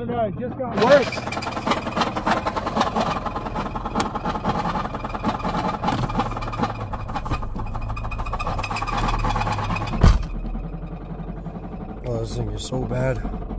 no, it just got worse. Oh, this thing is so bad.